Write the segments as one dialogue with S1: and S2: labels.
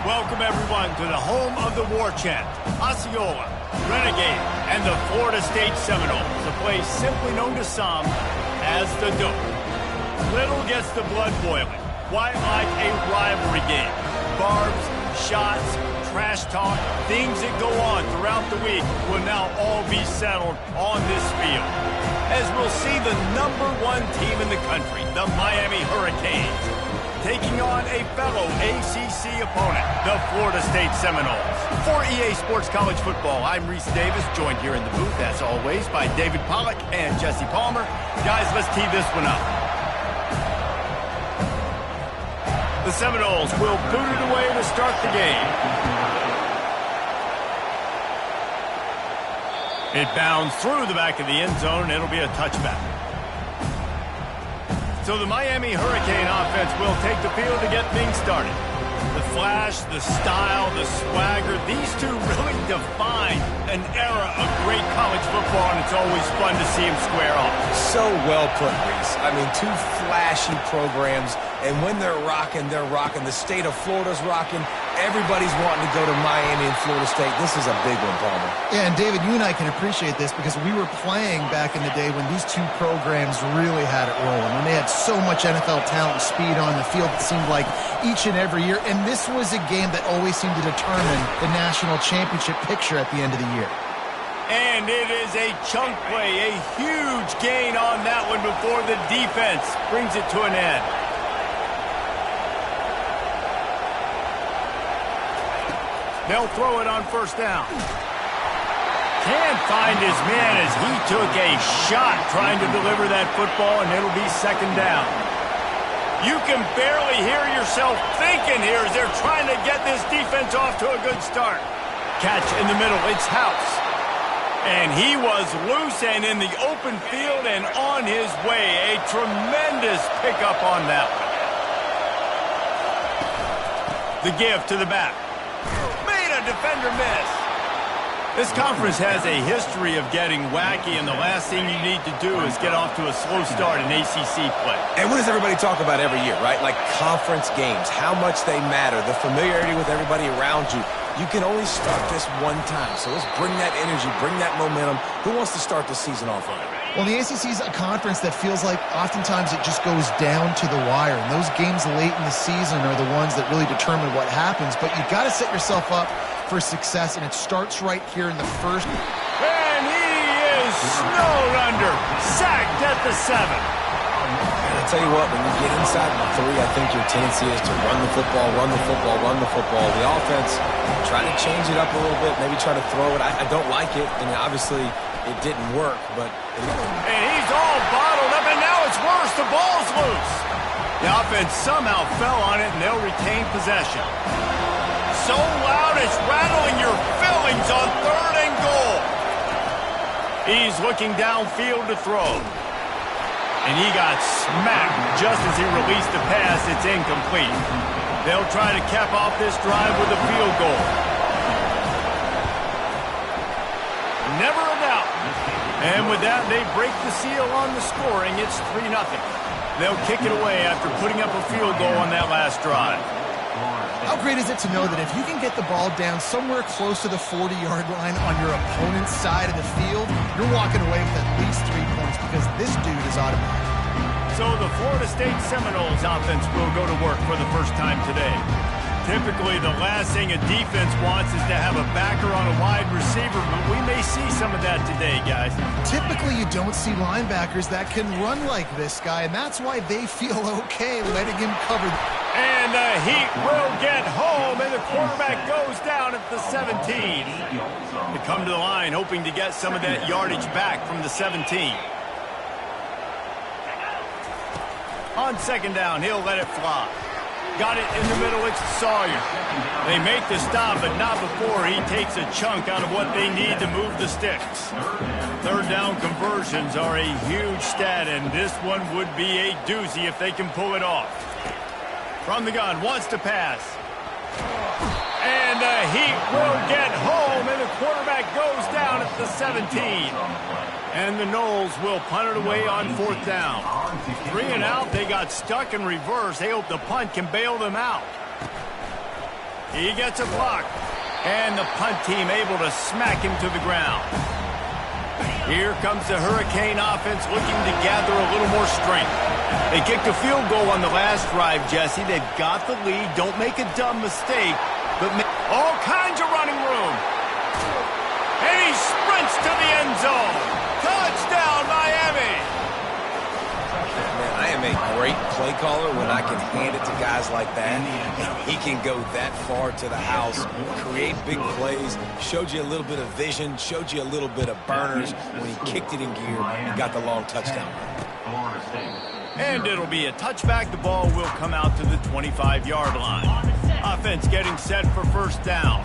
S1: Welcome, everyone, to the home of the war chant, Osceola, Renegade, and the Florida State Seminoles, a place simply known to some as the Dope. Little gets the blood boiling, quite like a rivalry game. Barbs, shots, trash talk, things that go on throughout the week will now all be settled on this field. As we'll see the #1 team in the country, the Miami Hurricanes, taking on a fellow ACC opponent, the Florida State Seminoles. For EA Sports College Football, I'm Reese Davis, joined here in the booth, as always, by David Pollack and Jesse Palmer. Guys, let's tee this one up. The Seminoles will boot it away to start the game. It bounds through the back of the end zone, and it'll be a touchback. So the Miami Hurricane offense will take the field to get things started. The flash, the style, the swagger, these two really define an era of great college football, and it's always fun to see them square off.
S2: So well put, Reese. I mean, two flashy programs, and when they're rocking, they're rocking. The state of Florida's rocking. Everybody's wanting to go to Miami and Florida State. This is a big one, Palmer.
S3: Yeah, and David, you and I can appreciate this because we were playing back in the day when these two programs really had it rolling, when they had so much NFL talent and speed on the field, it seemed like each and every year. And this was a game that always seemed to determine the national championship picture at the end of the year.
S1: And it is a chunk play, a huge gain on that one before the defense brings it to an end. They'll throw it on first down. Can't find his man as he took a shot trying to deliver that football, and it'll be second down. You can barely hear yourself thinking here as they're trying to get this defense off to a good start. Catch in the middle, it's House. And he was loose and in the open field and on his way. A tremendous pickup on that one. The give to the back. Made a defender miss. This conference has a history of getting wacky, and the last thing you need to do is get off to a slow start in ACC play.
S2: And what does everybody talk about every year, right? Like conference games, how much they matter, the familiarity with everybody around you. You can only start this one time, so let's bring that energy, bring that momentum. Who wants to start the season off right?
S3: Well, the ACC is a conference that feels like oftentimes it just goes down to the wire, and those games late in the season are the ones that really determine what happens. But you got to set yourself up for success, and it starts right here in the first.
S1: And he is snowed under, sacked at the 7.
S2: And I'll tell you what, when you get inside the 3, I think your tendency is to run the football, run the football, run the football. The offense, try to change it up a little bit, maybe try to throw it. I don't like it, and obviously it didn't work, but...
S1: And he's all bottled up, and now it's worse. The ball's loose. The offense somehow fell on it, and they'll retain possession. So loud it's rattling your fillings on 3rd and goal. He's looking downfield to throw. And he got smacked just as he released the pass. It's incomplete. They'll try to cap off this drive with a field goal. Never a doubt. And with that, they break the seal on the scoring. It's 3-0. They'll kick it away after putting up a field goal on that last drive.
S3: How great is it to know that if you can get the ball down somewhere close to the 40-yard line on your opponent's side of the field, you're walking away with at least 3 points because this dude is automatic.
S1: So the Florida State Seminoles offense will go to work for the first time today. Typically, the last thing a defense wants is to have a backer on a wide receiver, but we may see some of that today, guys.
S3: Typically, you don't see linebackers that can run like this guy, and that's why they feel okay letting him cover.
S1: And the Heat will get home, and the quarterback goes down at the 17. They come to the line hoping to get some of that yardage back from the 17. On second down, he'll let it fly. Got it in the middle, it's Sawyer. They make the stop, but not before he takes a chunk out of what they need to move the sticks. 3rd down conversions are a huge stat, and this one would be a doozy if they can pull it off. From the gun, wants to pass. And the Heat will get home, and the quarterback goes down at the 17. And the Noles will punt it away on 4th down. 3 and out, they got stuck in reverse. They hope the punt can bail them out. He gets a block. And the punt team able to smack him to the ground. Here comes the Hurricane offense looking to gather a little more strength. They kicked a field goal on the last drive, Jesse. They've got the lead. Don't make a dumb mistake, but all kinds of running room. And he sprints to the end zone. Touchdown, Miami.
S2: Man, I am a great play caller when I can hand it to guys like that. He can go that far to the house, create big plays, showed you a little bit of vision, showed you a little bit of burners. When he kicked it in gear, he got the long touchdown.
S1: And it'll be a touchback. The ball will come out to the 25-yard line. Offense getting set for first down.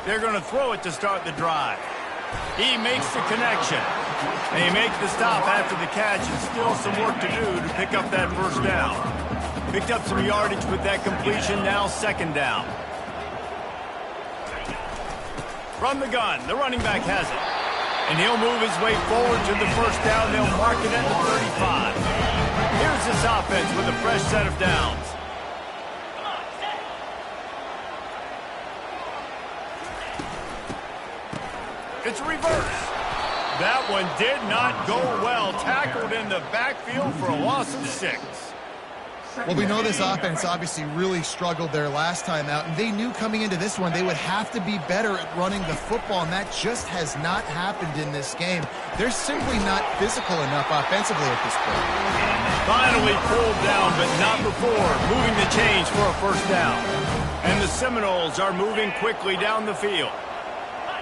S1: They're going to throw it to start the drive. He makes the connection. They make the stop after the catch, and still some work to do to pick up that first down. Picked up some yardage with that completion, now second down. From the gun, the running back has it. And he'll move his way forward to the first down. They'll mark it at the 35. Here's this offense with a fresh set of downs. It's reverse. That one did not go well. Tackled in the backfield for a loss of 6.
S3: Well, we know this offense obviously really struggled there last time out, and they knew coming into this one they would have to be better at running the football, and that just has not happened in this game. They're simply not physical enough offensively at this point.
S1: Finally pulled down, but not before. Moving the chains for a first down. And the Seminoles are moving quickly down the field.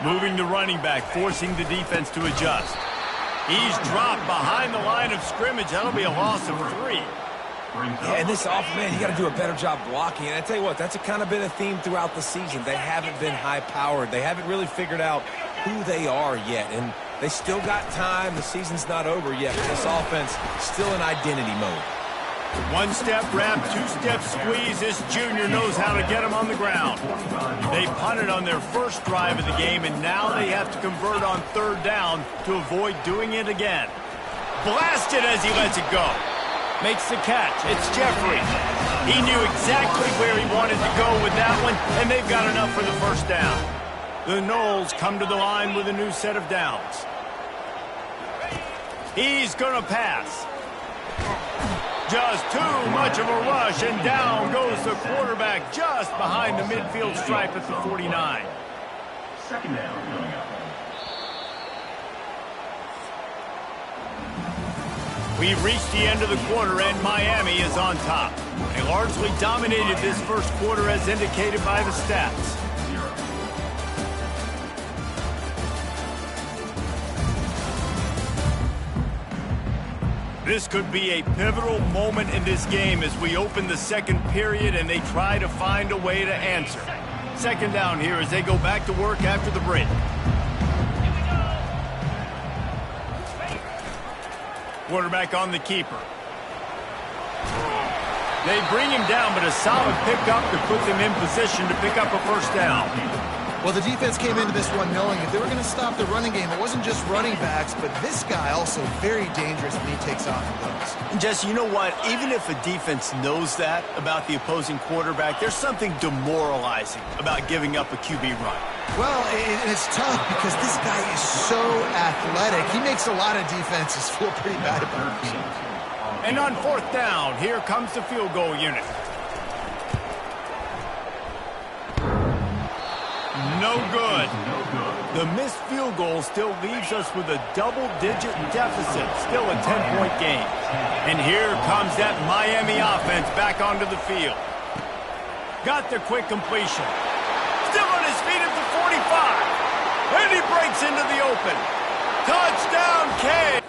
S1: Moving the running back, forcing the defense to adjust. He's dropped behind the line of scrimmage. That'll be a loss of 3.
S2: Yeah, and this offense, man, you got to do a better job blocking. And I tell you what, that's kind of been a theme throughout the season. They haven't been high-powered. They haven't really figured out who they are yet. And they still got time. The season's not over yet. But this offense still in identity mode.
S1: One-step wrap, two-step squeeze. This junior knows how to get him on the ground. They punted on their first drive of the game, and now they have to convert on third down to avoid doing it again. Blasted as he lets it go. Makes the catch. It's Jeffrey. He knew exactly where he wanted to go with that one, and they've got enough for the first down. The Noles come to the line with a new set of downs. He's going to pass. Just too much of a rush, and down goes the quarterback just behind the midfield stripe at the 49.
S4: Second down.
S1: We've reached the end of the quarter, and Miami is on top. They largely dominated this first quarter as indicated by the stats. This could be a pivotal moment in this game as we open the second period and they try to find a way to answer. Second down here as they go back to work after the break. Quarterback on the keeper. They bring him down, but a solid pickup to put them in position to pick up a first down.
S3: Well, the defense came into this one knowing if they were going to stop the running game, it wasn't just running backs, but this guy also very dangerous when he takes off and goes.
S1: Jesse, you know what? Even if a defense knows that about the opposing quarterback, there's something demoralizing about giving up a QB run.
S3: Well, it's tough because this guy is so athletic. He makes a lot of defenses feel pretty bad about himself.
S1: And on fourth down, here comes the field goal unit. No good. The missed field goal still leaves us with a double-digit deficit, still a 10-point game. And here comes that Miami offense back onto the field. Got the quick completion. Still on his feet at the 45. And he breaks into the open. Touchdown, K.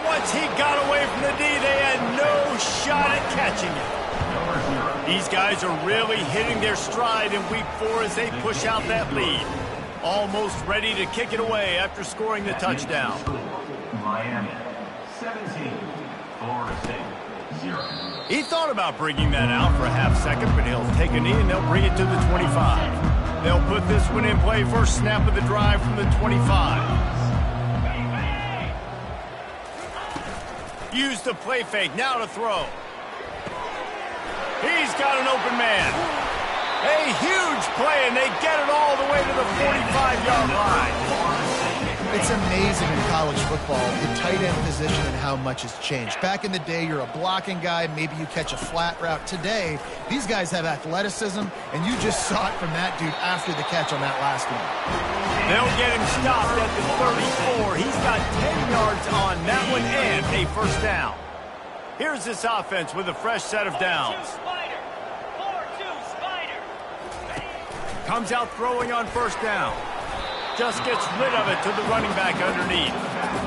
S1: Once he got away from the D, they had no shot at catching it. These guys are really hitting their stride in week 4 as they push out that lead. Almost ready to kick it away after scoring the touchdown.
S4: Miami, 17, Florida State, 0.
S1: He thought about bringing that out for a half second, but he'll take a knee and they'll bring it to the 25. They'll put this one in play. First snap of the drive from the 25. Use the play fake. Now to throw. He's got an open man. A huge play, and they get it all the way to the 45-yard line.
S3: It's amazing in college football, the tight end position and how much has changed. Back in the day, you're a blocking guy. Maybe you catch a flat route. Today, these guys have athleticism, and you just saw it from that dude after the catch on that last one.
S1: They'll get him stopped at the 34. He's got 10 yards on that one and a first down. Here's this offense with a fresh set of downs. Comes out throwing on first down. Just gets rid of it to the running back underneath.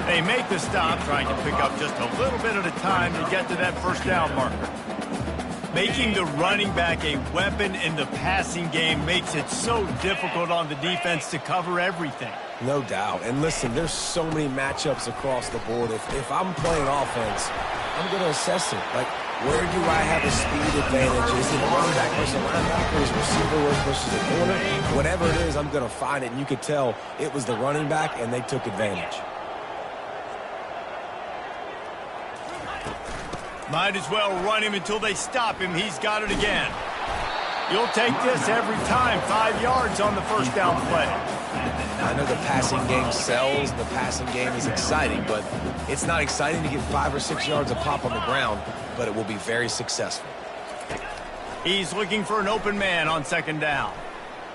S1: They make the stop, trying to pick up just a little bit at a time to get to that first down marker. Making the running back a weapon in the passing game makes it so difficult on the defense to cover everything.
S2: No doubt. And listen, there's so many matchups across the board. If I'm playing offense, I'm going to assess it. Like, where do I have a speed advantage? Is it a running back versus a linebacker? Is it a receiver versus a corner? Whatever it is, I'm going to find it. And you could tell it was the running back, and they took advantage.
S1: Might as well run him until they stop him. He's got it again. You'll take this every time. 5 yards on the first down play.
S2: I know the passing game sells, the passing game is exciting, but it's not exciting to get 5 or 6 yards of pop on the ground, but it will be very successful.
S1: He's looking for an open man on second down.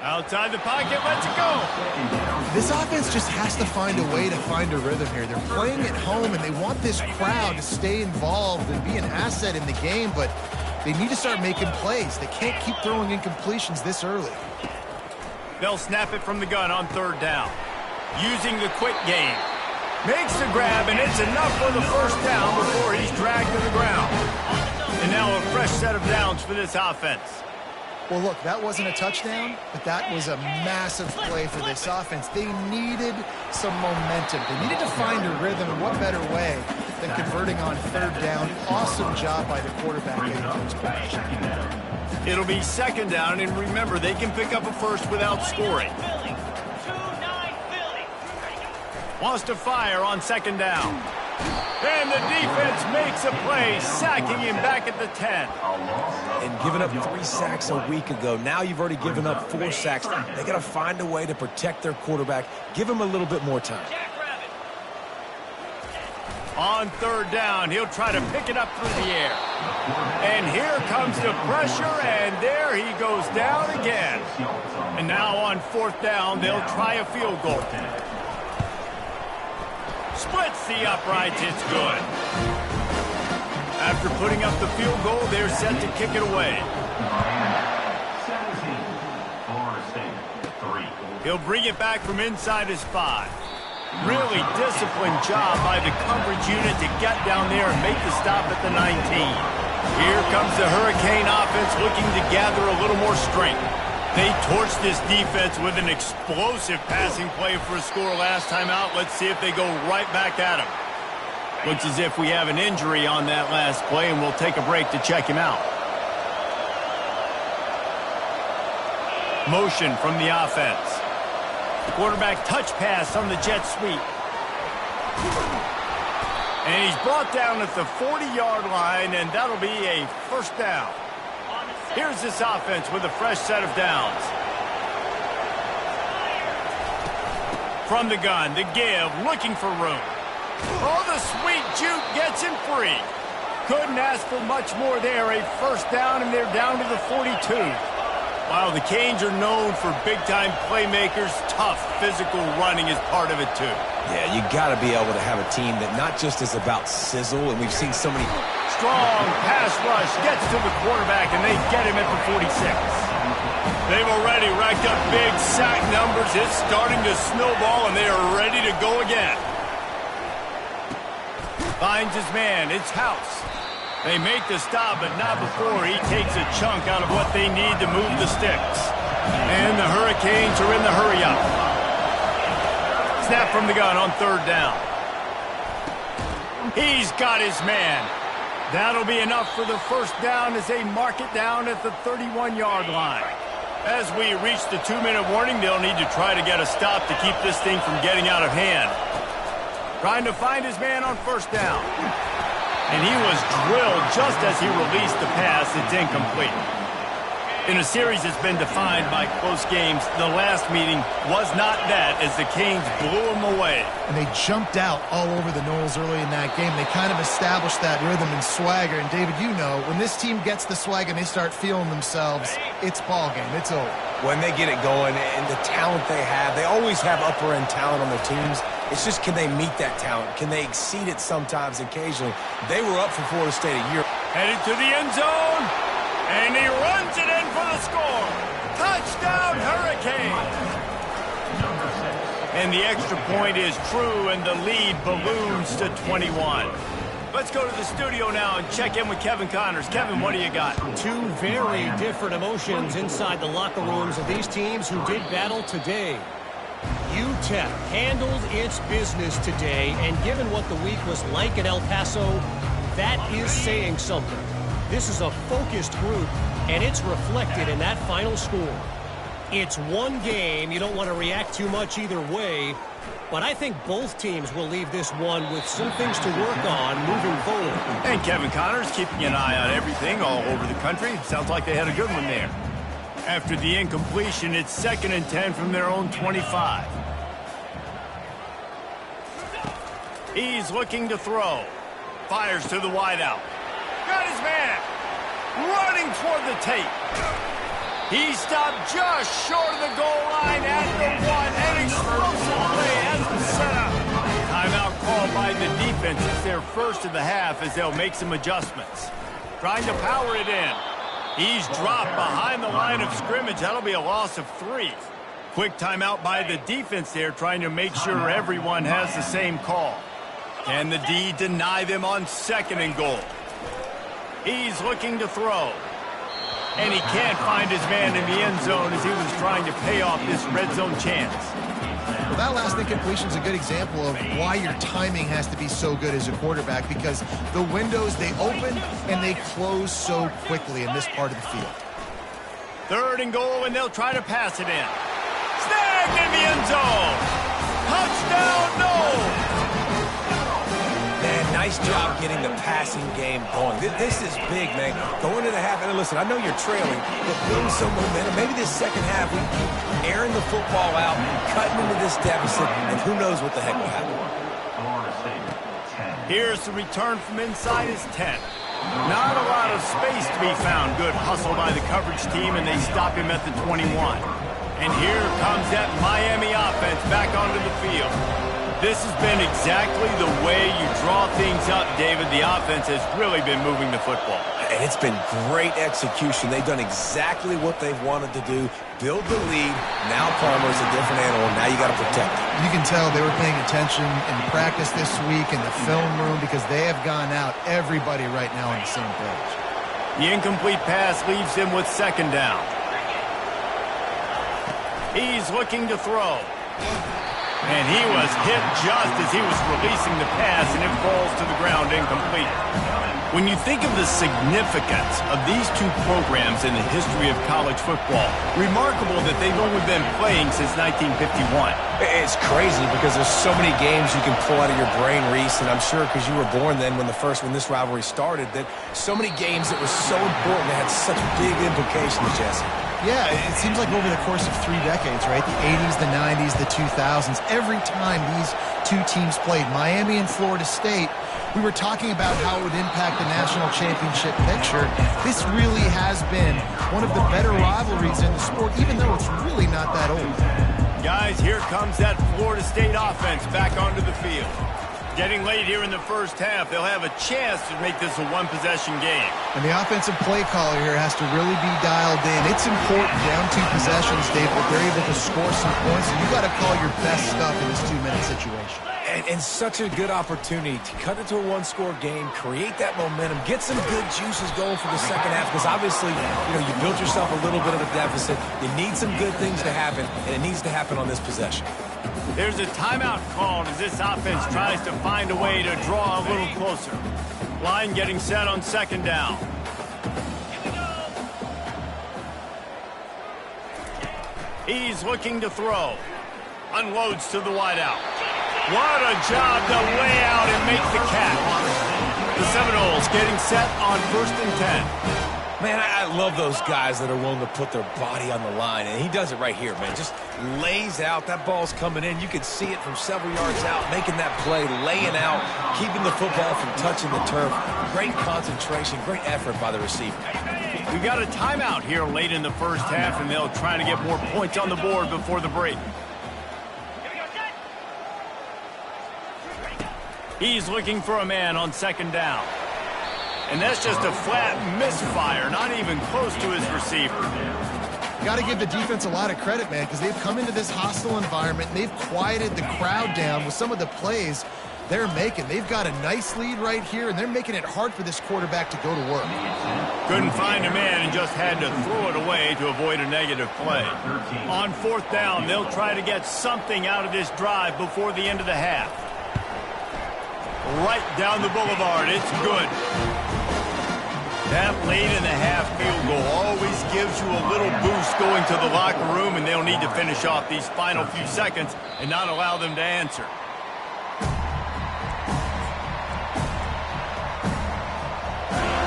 S1: Outside the pocket, let's go.
S3: This offense just has to find a way to find a rhythm here. They're playing at home, and they want this crowd to stay involved and be an asset in the game, but they need to start making plays. They can't keep throwing incompletions this early.
S1: They'll snap it from the gun on third down. Using the quick game. Makes the grab, and it's enough for the first down before he's dragged to the ground. And now a fresh set of downs for this offense.
S3: Well, look, that wasn't a touchdown, but that was a massive play for this offense. They needed some momentum. They needed to find a rhythm, and what better way than converting on third down. Awesome job by the quarterback getting those points.
S1: It'll be second down, and remember, they can pick up a first without scoring. Wants to fire on second down. And the defense makes a play, sacking him back at the 10.
S2: And giving up 3 sacks a week ago. Now you've already given up 4 sacks. They got to find a way to protect their quarterback. Give him a little bit more time.
S1: On third down, he'll try to pick it up through the air. And here comes the pressure, and there he goes down again. And now on fourth down, they'll try a field goal. Splits the uprights, it's good. After putting up the field goal, they're set to kick it away.
S4: 17, Florida State, 3.
S1: He'll bring it back from inside his 5. Really disciplined job by the coverage unit to get down there and make the stop at the 19. Here comes the Hurricane offense looking to gather a little more strength. They torched this defense with an explosive passing play for a score last time out. Let's see if they go right back at him. Looks as if we have an injury on that last play, and we'll take a break to check him out. Motion from the offense. Quarterback touch pass on the jet sweep. And he's brought down at the 40-yard line, and that'll be a first down. Here's this offense with a fresh set of downs. From the gun, the give, looking for room. Oh, the sweet juke gets him free. Couldn't ask for much more there. A first down, and they're down to the 42. While the Canes are known for big-time playmakers, tough physical running is part of it, too.
S2: Yeah, you got to be able to have a team that not just is about sizzle, and we've seen so many...
S1: Strong pass rush gets to the quarterback, and they get him at the 46. They've already racked up big sack numbers. It's starting to snowball, and they are ready to go again. Finds his man. It's House. They make the stop, but not before he takes a chunk out of what they need to move the sticks. And the Hurricanes are in the hurry-up. Snap from the gun on third down. He's got his man. That'll be enough for the first down as they mark it down at the 31-yard line. As we reach the 2-minute warning, they'll need to try to get a stop to keep this thing from getting out of hand. Trying to find his man on first down. And he was drilled just as he released the pass. It's incomplete. In a series that's been defined by close games, the last meeting was not that as the Canes blew him away.
S3: And they jumped out all over the Noles early in that game. They kind of established that rhythm and swagger. And, David, you know, when this team gets the swag and they start feeling themselves, it's ball game. It's over.
S2: When they get it going and the talent they always have upper-end talent on their teams. It's just, can they meet that talent? Can they exceed it sometimes, occasionally? They were up for Florida State a year.
S1: Headed to the end zone. And he runs it in for the score. Touchdown, Hurricanes. And the extra point is true, and the lead balloons to 21. Let's go to the studio now and check in with Kevin Connors. Kevin, what do you got?
S5: Two very different emotions inside the locker rooms of these teams who did battle today. UTEP handled its business today, and given what the week was like in El Paso, that is saying something. This is a focused group, and it's reflected in that final score. It's one game. You don't want to react too much either way, but I think both teams will leave this one with some things to work on moving forward.
S1: And Kevin Connors keeping an eye on everything all over the country. Sounds like they had a good one there. After the incompletion, it's 2nd and 10 from their own 25. He's looking to throw. Fires to the wideout. Got his man. Running toward the tape. He stopped just short of the goal line at the 1. An explosive play as the setup. Timeout called by the defense. It's their first of the half as they'll make some adjustments. Trying to power it in. He's dropped behind the line of scrimmage. That'll be a loss of 3. Quick timeout by the defense there, trying to make sure everyone has the same call. Can the D deny them on 2nd and goal? He's looking to throw. And he can't find his man in the end zone as he was trying to pay off this red zone chance.
S3: Well, that last incompletion is a good example of why your timing has to be so good as a quarterback, because the windows, they open and they close so quickly in this part of the field.
S1: 3rd and goal, and they'll try to pass it in. Snagged in the end zone. Touchdown, no.
S2: Man, nice job getting the passing game going. This is big, man. Going into the half, and listen, I know you're trailing, but building some momentum. Maybe this second half, we keep airing the football out, cutting into this deficit, and who knows what the heck will happen.
S1: Here's the return from inside his 10. Not a lot of space to be found. Good hustle by the coverage team, and they stop him at the 21. And here comes that Miami offense back onto the field. This has been exactly the way you draw things up, David. The offense has really been moving the football.
S2: And it's been great execution. They've done exactly what they've wanted to do. Build the lead. Now Palmer's a different animal. Now you got to protect it.
S3: You can tell they were paying attention in practice this week in the film room, because they have gone out, everybody right now on the same page.
S1: The incomplete pass leaves him with 2nd down. He's looking to throw. And he was hit just as he was releasing the pass, and it falls to the ground incomplete. When you think of the significance of these two programs in the history of college football, remarkable that they've only been playing since 1951.
S2: It's crazy because there's so many games you can pull out of your brain, Reese, and I'm sure because you were born then when this rivalry started, that so many games that were so important, that had such big implications, Jesse.
S3: Yeah, it seems like over the course of 3 decades, right? The 80s, the 90s, the 2000s, every time these two teams played, Miami and Florida State, we were talking about how it would impact the national championship picture. This really has been one of the better rivalries in the sport, even though it's really not that old.
S1: Guys, here comes that Florida State offense back onto the field. Getting late here in the first half, they'll have a chance to make this a one-possession game.
S3: And the offensive play caller here has to really be dialed in. It's important down 2 possessions, Dave, that they're able to score some points, and you got to call your best stuff in this 2-minute situation.
S2: And such a good opportunity to cut it to a 1-score game, create that momentum, get some good juices going for the second half, because obviously, you built yourself a little bit of a deficit. You need some good things to happen, and it needs to happen on this possession.
S1: There's a timeout called as this offense tries to find a way to draw a little closer. Line getting set on 2nd down. He's looking to throw. Unloads to the wideout. What a job to lay out and make the catch. The Seminoles getting set on 1st and 10.
S2: Man, I love those guys that are willing to put their body on the line, and he does it right here, man. Just lays out. That ball's coming in. You can see it from several yards out, making that play, laying out, keeping the football from touching the turf. Great concentration, great effort by the receiver.
S1: We got a timeout here late in the first half, and they'll try to get more points on the board before the break. He's looking for a man on 2nd down. And that's just a flat misfire, not even close to his receiver.
S3: Got to give the defense a lot of credit, man, because they've come into this hostile environment, and they've quieted the crowd down with some of the plays they're making. They've got a nice lead right here, and they're making it hard for this quarterback to go to work.
S1: Couldn't find a man and just had to throw it away to avoid a negative play. On 4th down, they'll try to get something out of this drive before the end of the half. Right down the boulevard. It's good. That late in the half field goal always gives you a little boost going to the locker room, and they'll need to finish off these final few seconds and not allow them to answer.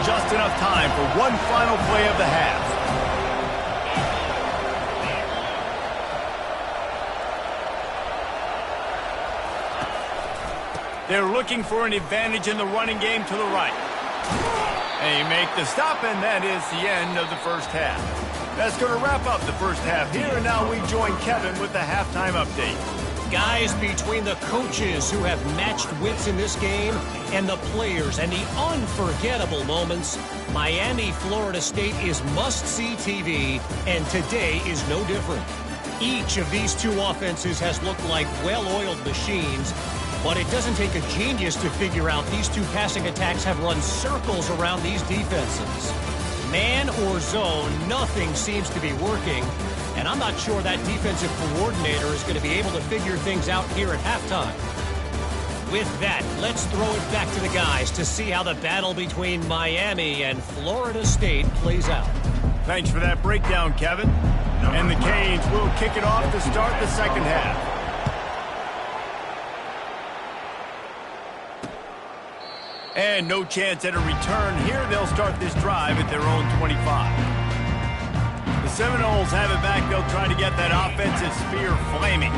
S1: Just enough time for one final play of the half. They're looking for an advantage in the running game to the right. They make the stop, and that is the end of the first half. That's going to wrap up the first half here, and now we join Kevin with the halftime update.
S5: Guys, between the coaches who have matched wits in this game and the players and the unforgettable moments, Miami, Florida State is must-see TV, and today is no different. Each of these two offenses has looked like well-oiled machines, but it doesn't take a genius to figure out these two passing attacks have run circles around these defenses. Man or zone, nothing seems to be working, and I'm not sure that defensive coordinator is going to be able to figure things out here at halftime. With that, let's throw it back to the guys to see how the battle between Miami and Florida State plays out.
S1: Thanks for that breakdown, Kevin. And the Canes will kick it off to start the second half. And no chance at a return here. They'll start this drive at their own 25. The Seminoles have it back. They'll try to get that offensive spear flaming.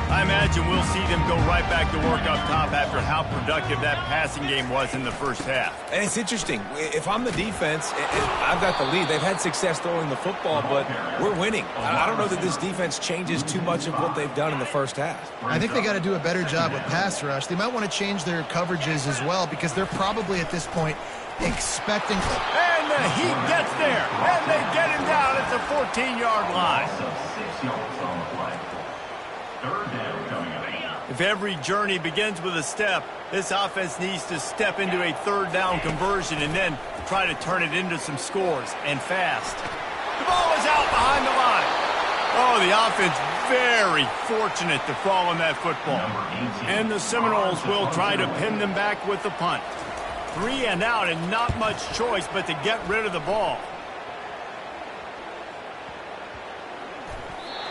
S1: I imagine we'll see them go right back to work up top after how productive that passing game was in the first half.
S2: And it's interesting. If I'm the defense, I've got the lead. They've had success throwing the football, but we're winning. I don't know that this defense changes too much of what they've done in the first half.
S3: I think they got to do a better job with pass rush. They might want to change their coverages as well, because they're probably at this point expecting.
S1: And the Heat gets there, and they get him down at the 14-yard line. If every journey begins with a step, this offense needs to step into a 3rd down conversion and then try to turn it into some scores, and fast. The ball is out behind the line. Oh, the offense very fortunate to fall on that football. And the Seminoles will try to pin them back with the punt. 3 and out, and not much choice but to get rid of the ball.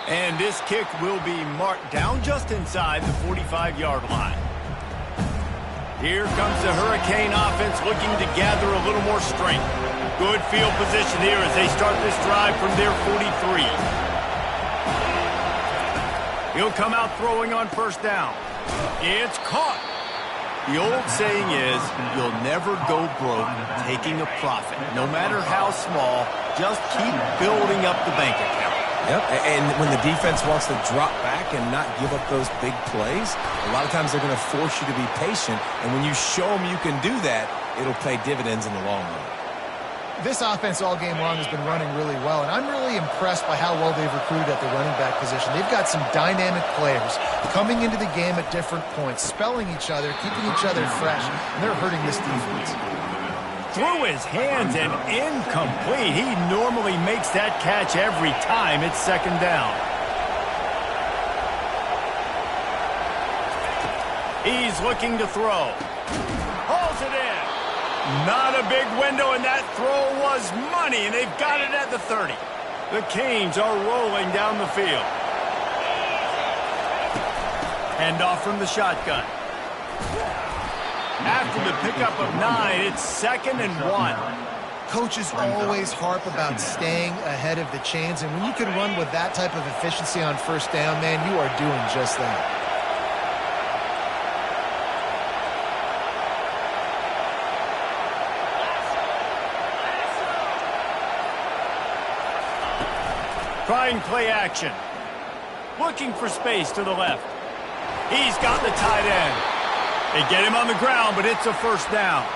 S1: And this kick will be marked down just inside the 45-yard line. Here comes the Hurricane offense looking to gather a little more strength. Good field position here as they start this drive from their 43. He'll come out throwing on 1st down. It's caught. The old saying is, you'll never go broke taking a profit. No matter how small, just keep building up the bank account.
S2: Yep, and when the defense wants to drop back and not give up those big plays, a lot of times they're going to force you to be patient, and when you show them you can do that, it'll pay dividends in the long run.
S3: This offense all game long has been running really well, and I'm really impressed by how well they've recruited at the running back position. They've got some dynamic players coming into the game at different points, spelling each other, keeping each other fresh, and they're hurting this defense.
S1: Through his hands and incomplete. He normally makes that catch every time it's 2nd down. He's looking to throw. Hauls it in. Not a big window, and that throw was money, and they've got it at the 30. The Canes are rolling down the field. Hand off from the shotgun. After the pickup of 9, it's 2nd and 1.
S3: Coaches always harp about staying ahead of the chains, and when you can run with that type of efficiency on first down, man, you are doing just that.
S1: Trying play action. Looking for space to the left. He's got the tight end. They get him on the ground, but it's a first down.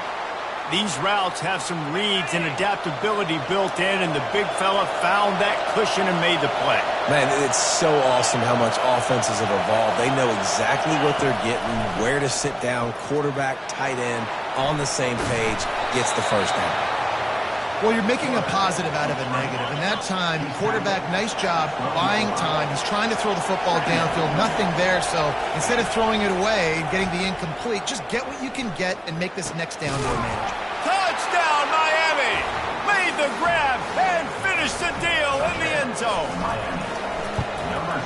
S1: These routes have some reads and adaptability built in, and the big fella found that cushion and made the play.
S2: Man, it's so awesome how much offenses have evolved. They know exactly what they're getting, where to sit down, quarterback, tight end, on the same page, gets the first down.
S3: Well, you're making a positive out of a negative. And that time, quarterback, nice job buying time. He's trying to throw the football downfield. Nothing there. So instead of throwing it away and getting the incomplete, just get what you can get and make this next down more manageable.
S1: Touchdown, Miami! Made the grab and finished the deal in the end zone.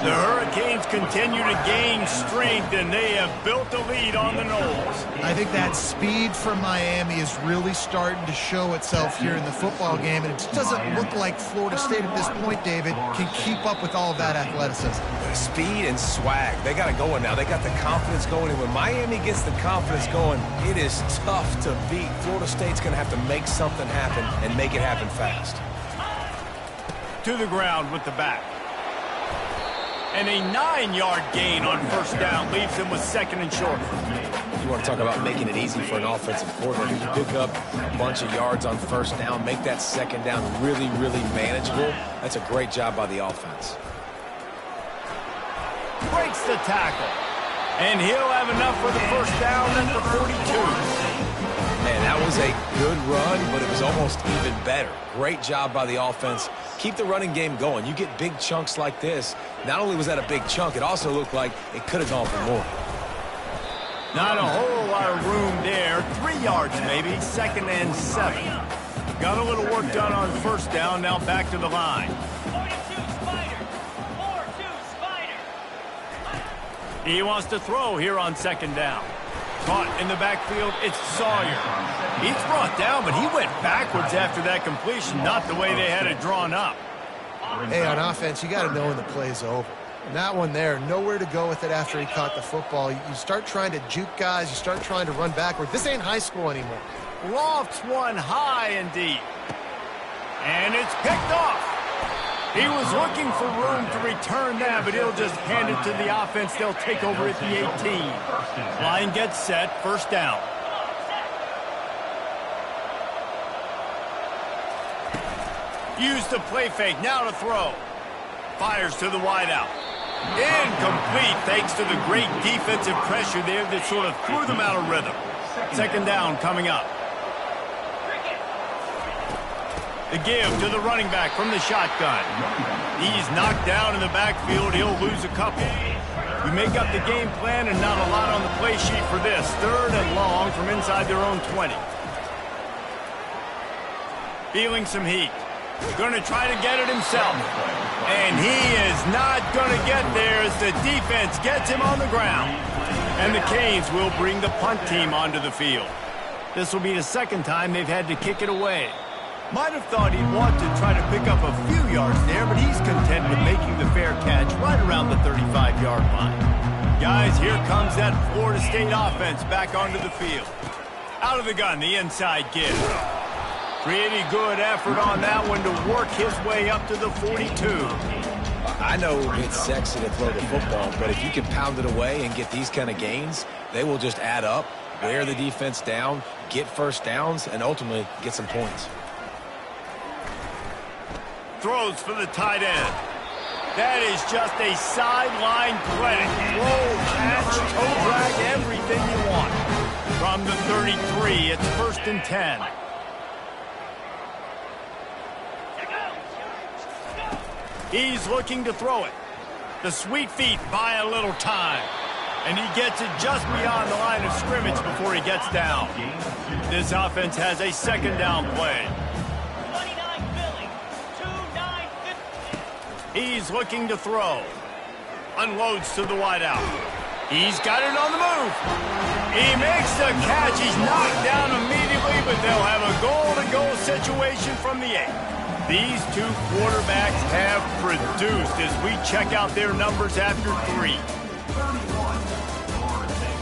S1: The Hurricanes continue to gain strength, and they have built a lead on the Noles.
S3: I think that speed from Miami is really starting to show itself here in the football game, and it just doesn't look like Florida State at this point, David, can keep up with all of that athleticism.
S2: Speed and swag. They got it going now. They got the confidence going, and when Miami gets the confidence going, it is tough to beat. Florida State's going to have to make something happen and make it happen fast.
S1: To the ground with the back. And a 9-yard gain on first down leaves him with 2nd and short.
S2: You want to talk about making it easy for an offensive coordinator. You pick up a bunch of yards on first down, make that second down really, really manageable. That's a great job by the offense.
S1: Breaks the tackle. And he'll have enough for the first down at the 42.
S2: Man, that was a good run, but it was almost even better. Great job by the offense. Keep the running game going. You get big chunks like this. Not only was that a big chunk, it also looked like it could have gone for more.
S1: Not a whole lot of room there. 3 yards maybe, 2nd and 7. Got a little work done on first down, now back to the line.
S6: 42 Spider. 4-2 Spider.
S1: He wants to throw here on 2nd down. Caught in the backfield, it's Sawyer. He's brought down, but he went backwards after that completion, not the way they had it drawn up.
S3: Hey, on offense, you got to know when the play's over. And that one there, nowhere to go with it after he caught the football. You start trying to juke guys. You start trying to run backward. This ain't high school anymore.
S1: Lofts one high and deep. And it's picked off. He was looking for room to return that, but he'll just hand it to the offense. They'll take over at the 18. Line gets set, first down. Use the play fake, now to throw. Fires to the wideout. Incomplete thanks to the great defensive pressure there that sort of threw them out of rhythm. 2nd down coming up. The give to the running back from the shotgun. He's knocked down in the backfield. He'll lose a couple. We make up the game plan and not a lot on the play sheet for this. 3rd and long from inside their own 20. Feeling some heat. Going to try to get it himself. And he is not going to get there as the defense gets him on the ground. And the Canes will bring the punt team onto the field. This will be the 2nd time they've had to kick it away. Might have thought he'd want to try to pick up a few yards there, but he's content with making the fair catch right around the 35-yard line. Guys, here comes that Florida State offense back onto the field. Out of the gun, the inside give. Pretty good effort on that one to work his way up to the 42.
S2: I know it's sexy to throw the football, but if you can pound it away and get these kind of gains, they will just add up, wear the defense down, get first downs, and ultimately get some points.
S1: Throws for the tight end. That is just a sideline play. Roll, catch, toe drag, everything you want. From the 33, it's 1st and 10. He's looking to throw it. The sweet feet buy a little time. And he gets it just beyond the line of scrimmage before he gets down. This offense has a 2nd down play. He's looking to throw. Unloads to the wideout. He's got it on the move. He makes the catch. He's knocked down immediately, but they'll have a goal-to-goal situation from the 8. These two quarterbacks have produced as we check out their numbers after 3.
S4: 31. Florida State,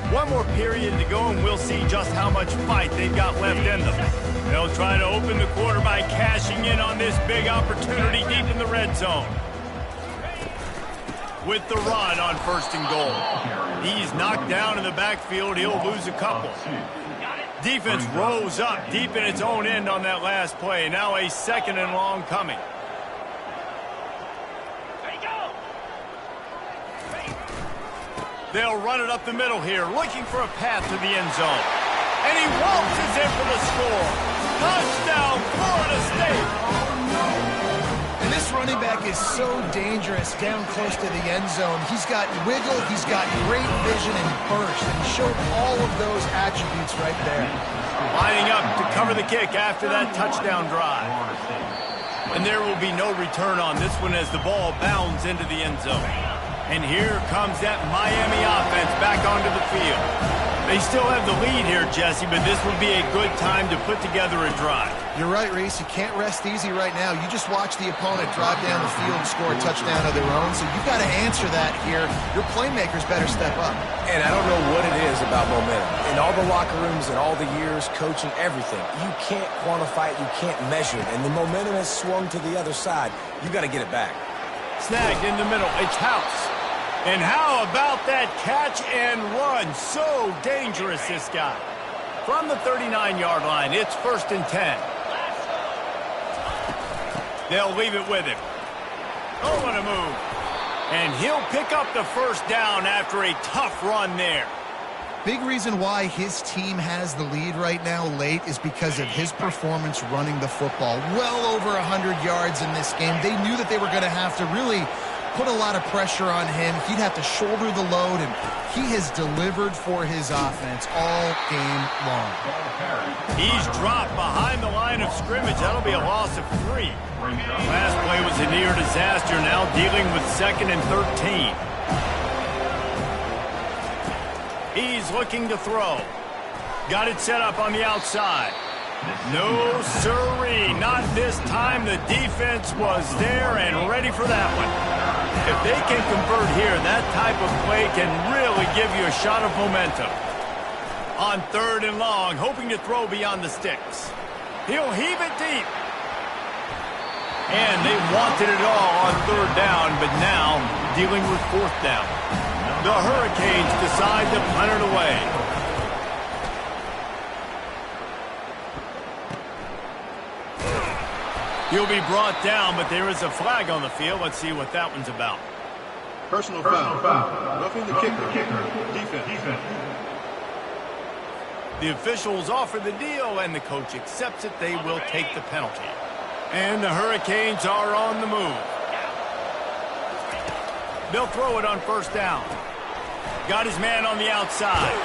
S4: 13.
S1: One more period to go, and we'll see just how much fight they've got left in them. They'll try to open the quarter by cashing in on this big opportunity deep in the red zone. With the run on 1st and goal. He's knocked down in the backfield. He'll lose a couple. Defense rose up deep in its own end on that last play. Now a 2nd and long coming. They'll run it up the middle here, looking for a path to the end zone. And he waltzes in for the score. Touchdown, Florida State.
S3: And this running back is so dangerous down close to the end zone. He's got wiggle, he's got great vision and burst, and he showed all of those attributes right there.
S1: Lining up to cover the kick after that touchdown drive. And there will be no return on this one as the ball bounds into the end zone. And here comes that Miami offense back onto the field. They still have the lead here, Jesse, but this would be a good time to put together a drive.
S3: You're right, Reese. You can't rest easy right now. You just watch the opponent drive down the field and score a touchdown of their own, so you've got to answer that here. Your playmakers better step up.
S2: And I don't know what it is about momentum. In all the locker rooms and all the years, coaching, everything, you can't quantify it, you can't measure it. And the momentum has swung to the other side. You got to get it back.
S1: Snagged in the middle. It's House. And how about that catch and run? So dangerous, this guy. From the 39-yard line, it's 1st and 10. They'll leave it with him. Oh, what a move. And he'll pick up the 1st down after a tough run there.
S3: Big reason why his team has the lead right now late is because of his performance running the football. Well over 100 yards in this game. They knew that they were going to have to really put a lot of pressure on him. He'd have to shoulder the load, and he has delivered for his offense all game long.
S1: He's dropped behind the line of scrimmage. That'll be a loss of 3. Last play was a near disaster, now dealing with 2nd and 13. He's looking to throw. Got it set up on the outside. No sirree, not this time. The defense was there and ready for that one. If they can convert here, that type of play can really give you a shot of momentum. On 3rd and long, hoping to throw beyond the sticks. He'll heave it deep. And they wanted it all on 3rd down, but now dealing with 4th down. The Hurricanes decide to punt it away. He'll be brought down, but there is a flag on the field. Let's see what that one's about.
S7: Personal foul. Roughing the kicker. Defense.
S1: The officials offer the deal, and the coach accepts it. They will take the penalty. And the Hurricanes are on the move. They'll throw it on 1st down. Got his man on the outside.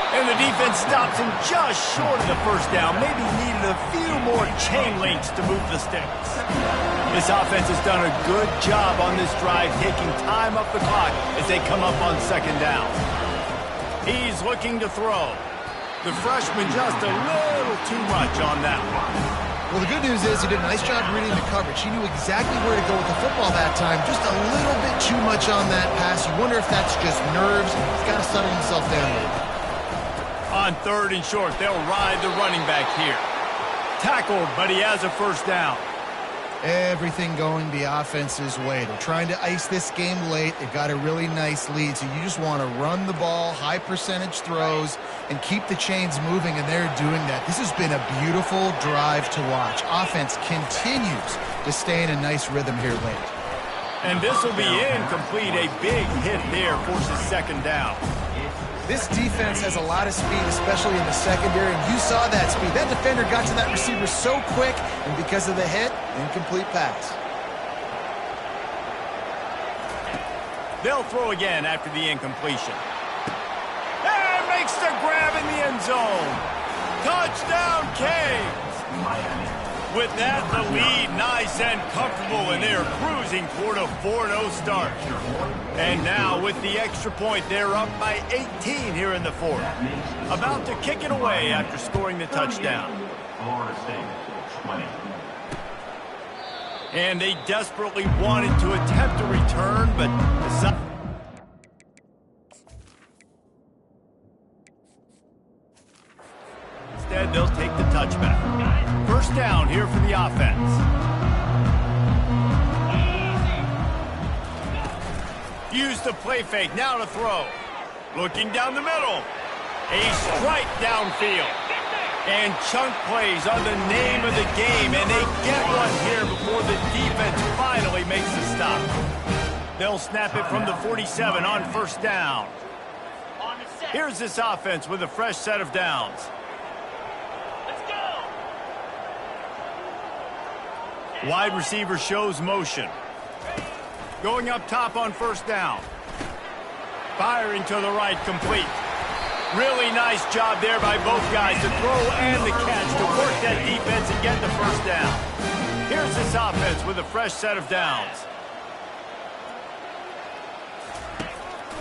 S1: And the defense stops him just short of the 1st down. Maybe needed a few more chain links to move the sticks. This offense has done a good job on this drive, taking time up the clock as they come up on 2nd down. He's looking to throw. The freshman just a little too much on that one.
S3: Well, the good news is he did a nice job reading the coverage. He knew exactly where to go with the football that time. Just a little bit too much on that pass. You wonder if that's just nerves. He's got to settle himself down a little bit.
S1: On 3rd and short, they'll ride the running back here. Tackled, but he has a 1st down.
S3: Everything going the offense's way. They're trying to ice this game late. They've got a really nice lead, so you just want to run the ball, high percentage throws, and keep the chains moving, and they're doing that. This has been a beautiful drive to watch. Offense continues to stay in a nice rhythm here late.
S1: And this will be incomplete. A big hit there forces 2nd down.
S3: This defense has a lot of speed, especially in the secondary, and you saw that speed. That defender got to that receiver so quick, and because of the hit, incomplete pass.
S1: They'll throw again after the incompletion. And makes the grab in the end zone. Touchdown, Canes. With that, the lead nice and comfortable, and they're cruising toward a 4-0 start. And now, with the extra point, they're up by 18 here in the fourth. About to kick it away after scoring the touchdown.
S4: Florida State, 20.
S1: And they desperately wanted to attempt a return, but instead, they'll take the touchback. First down here for the offense. Use the play fake, now to throw. Looking down the middle. A strike downfield. And chunk plays are the name of the game, and they get one here before the defense finally makes the stop. They'll snap it from the 47 on first down. Here's this offense with a fresh set of downs. Wide receiver shows motion. Going up top on first down. Firing to the right, complete. Really nice job there by both guys to throw and the catch to work that defense and get the first down. Here's this offense with a fresh set of downs.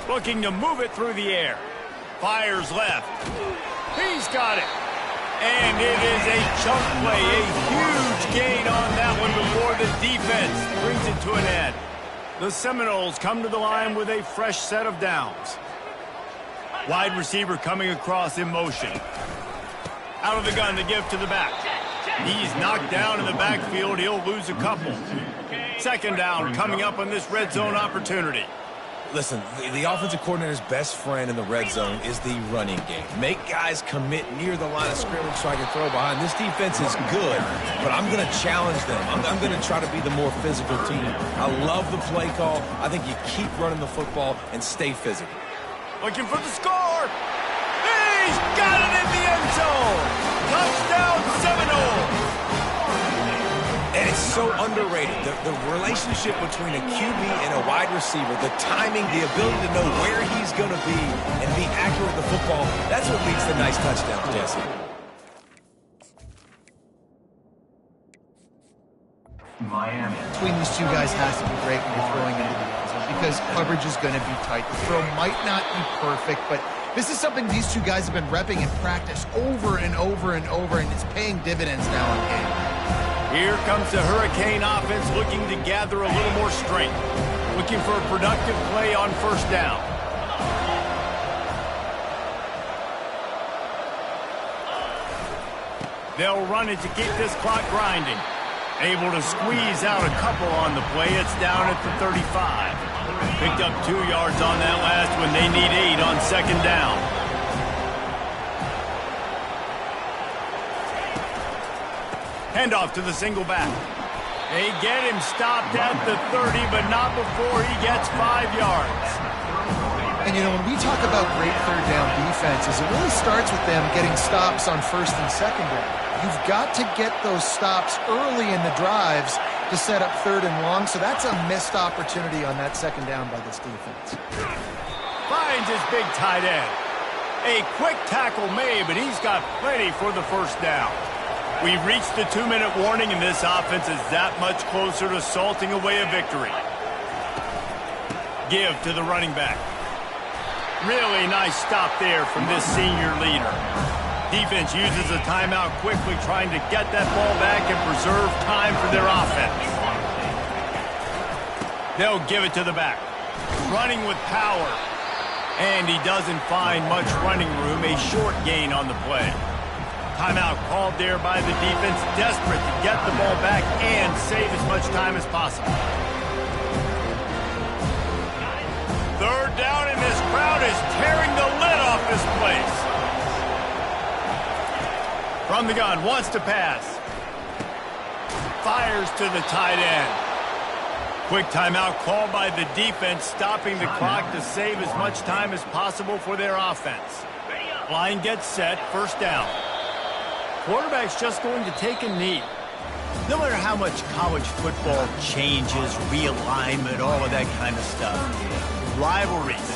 S1: Looking to move it through the air. Fires left. He's got it. And it is a chunk play, a huge gain on that one before the defense brings it to an end. The Seminoles come to the line with a fresh set of downs. Wide receiver coming across in motion. Out of the gun to give to the back. He's knocked down in the backfield. He'll lose a couple. Second down coming up on this red zone opportunity.
S2: Listen, the offensive coordinator's best friend in the red zone is the running game. Make guys commit near the line of scrimmage so I can throw behind. This defense is good, but I'm going to challenge them. I'm going to try to be the more physical team. I love the play call. I think you keep running the football and stay physical.
S1: Looking for the score. He's got it in the end zone. Touchdown, Seminoles.
S2: And it's so underrated. The relationship between a QB and a wide receiver, the timing, the ability to know where he's going to be and be accurate with the football, that's what leads to nice touchdowns, Jesse.
S4: Miami.
S3: Between these two guys has to be great when you're throwing into the end zone because coverage is going to be tight. The throw might not be perfect, but this is something these two guys have been repping in practice over and over and over, and it's paying dividends now in game.
S1: Here comes the Hurricane offense looking to gather a little more strength. Looking for a productive play on first down. They'll run it to keep this clock grinding. Able to squeeze out a couple on the play. It's down at the 35. Picked up 2 yards on that last one. They need 8 on second down. Handoff to the single back. They get him stopped at the 30, but not before he gets 5 yards.
S3: And, you know, when we talk about great third down defenses, it really starts with them getting stops on first and second down. You've got to get those stops early in the drives to set up third and long, so that's a missed opportunity on that second down by this defense.
S1: Finds his big tight end. A quick tackle made, but he's got plenty for the first down. We've reached the 2-minute warning, and this offense is that much closer to salting away a victory. Give to the running back. Really nice stop there from this senior leader. Defense uses a timeout quickly, trying to get that ball back and preserve time for their offense. They'll give it to the back. Running with power. And he doesn't find much running room. A short gain on the play. Timeout called there by the defense, desperate to get the ball back and save as much time as possible. Third down, and this crowd is tearing the lid off this place. From the gun, wants to pass. Fires to the tight end. Quick timeout called by the defense, stopping the clock to save as much time as possible for their offense. Line gets set, first down. Quarterback's just going to take a knee. No matter how much college football changes, realignment, all of that kind of stuff, rivalries